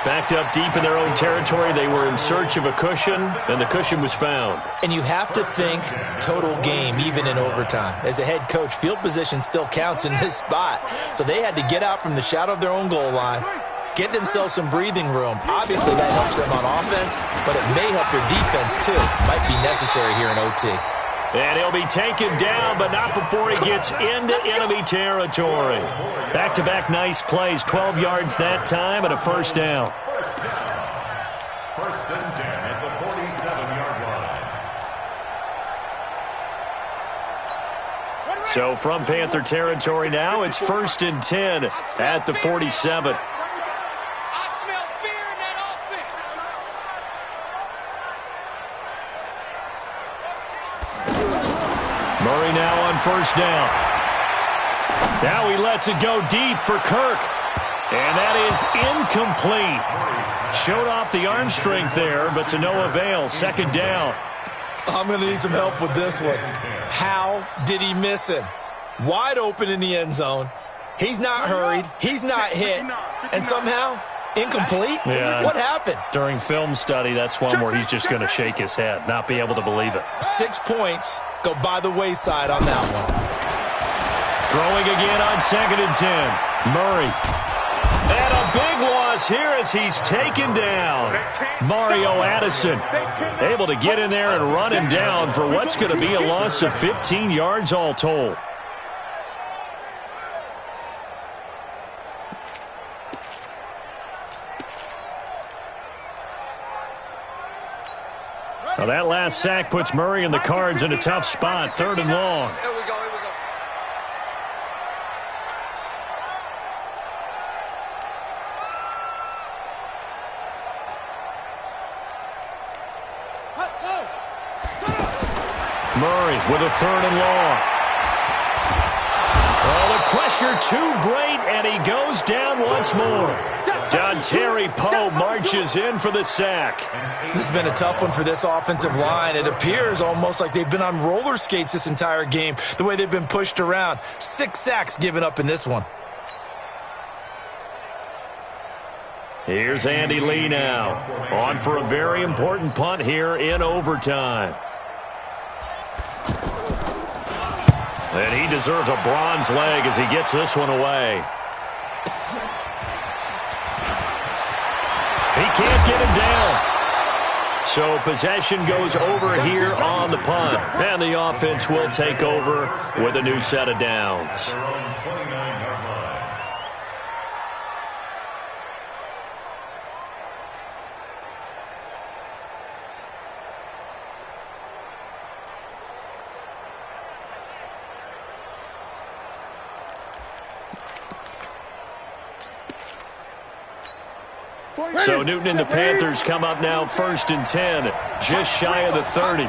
[SPEAKER 2] Backed up deep in their own territory, they were in search of a cushion, and the cushion was found.
[SPEAKER 3] And you have to think total game, even in overtime. As a head coach, field position still counts in this spot. So they had to get out from the shadow of their own goal line, get themselves some breathing room. Obviously, that helps them on offense, but it may help their defense, too. Might be necessary here in OT.
[SPEAKER 2] And he'll be taken down, but not before he gets into enemy territory. Back-to-back nice plays, 12 yards that time, and a 1st down.
[SPEAKER 5] 1st and 10 at the 47-yard line.
[SPEAKER 2] So from Panther territory now, it's 1st and 10 at the 47.
[SPEAKER 6] I smell fear in that offense.
[SPEAKER 2] Murray now on 1st down. Now he lets it go deep for Kirk. And that is incomplete. Showed off the arm strength there, but to no avail. 2nd down.
[SPEAKER 3] I'm going to need some help with this one. How did he miss him? Wide open in the end zone. He's not hurried. He's not hit. And somehow, incomplete?
[SPEAKER 2] Yeah.
[SPEAKER 3] What happened?
[SPEAKER 2] During film study, that's one where he's just going to shake his head, not be able to believe it.
[SPEAKER 3] 6 points go by the wayside on that one.
[SPEAKER 2] Throwing again on 2nd and 10. Murray. And a big loss here as he's taken down. Mario Addison able to get in there and run him down for what's going to be a loss of 15 yards all told. Now that last sack puts Murray and the Cards in a tough spot, 3rd and long.
[SPEAKER 6] Here we go, here we go.
[SPEAKER 2] Murray with a 3rd and long. Oh, the pressure too great, and he goes down once more. Terry Poe marches in for the sack.
[SPEAKER 3] This has been a tough one for this offensive line. It appears almost like they've been on roller skates this entire game, the way they've been pushed around. 6 sacks given up in this one.
[SPEAKER 2] Here's Andy Lee now, on for a very important punt here in overtime. And he deserves a bronze leg as he gets this one away. He can't get him down. So possession goes over here on the punt. And the offense will take over with a new set of downs. So Newton and the Panthers come up now 1st and 10, just shy of the 30.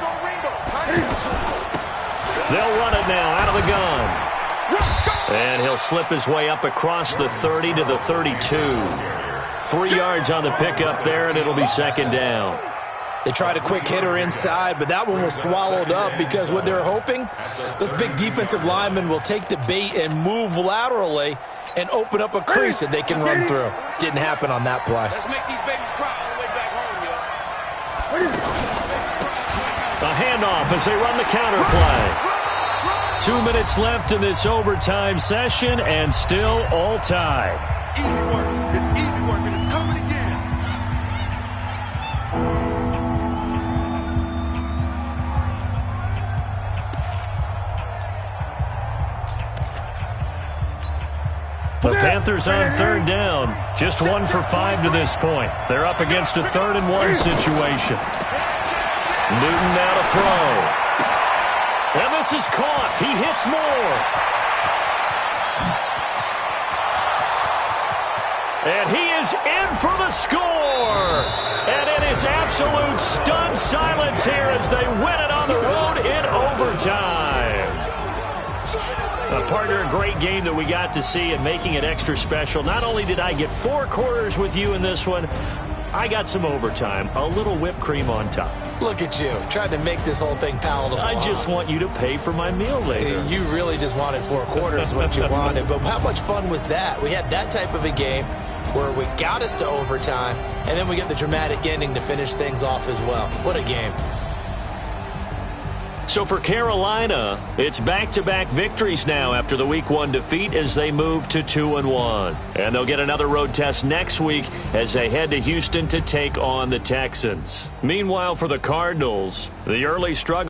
[SPEAKER 2] They'll run it now out of the gun. And he'll slip his way up across the 30 to the 32. 3 yards on the pickup there, and it'll be 2nd down.
[SPEAKER 3] They tried a quick hitter inside, but that one was swallowed up because what they're hoping, those big defensive linemen will take the bait and move laterally and open up a crease that they can run through. Didn't happen on that play.
[SPEAKER 6] Let's make these babies cry all the way back home, yo.
[SPEAKER 2] A handoff as they run the counter play. 2 minutes left in this overtime session, and still all tied.
[SPEAKER 4] Easy work. It's easy work, and it's coming again.
[SPEAKER 2] The Panthers on 3rd down. Just 1 for 5 to this point. They're up against a 3rd and 1 situation. Newton now to throw. And this is caught. He hits more. And he is in for the score. And it is absolute stunned silence here as they win it on the road in overtime. Partner, a great game that we got to see and making it extra special. Not only did I get 4 quarters with you in this one, I got some overtime, a little whipped cream on top.
[SPEAKER 3] Look at you, trying to make this whole thing palatable.
[SPEAKER 2] I just want you to pay for my meal later.
[SPEAKER 3] You really just wanted 4 quarters, what you wanted. But how much fun was that? We had that type of a game where we got us to overtime, and then we get the dramatic ending to finish things off as well. What a game.
[SPEAKER 2] So for Carolina, it's back-to-back victories now after the Week 1 defeat as they move to 2-1. And they'll get another road test next week as they head to Houston to take on the Texans. Meanwhile, for the Cardinals, the early struggle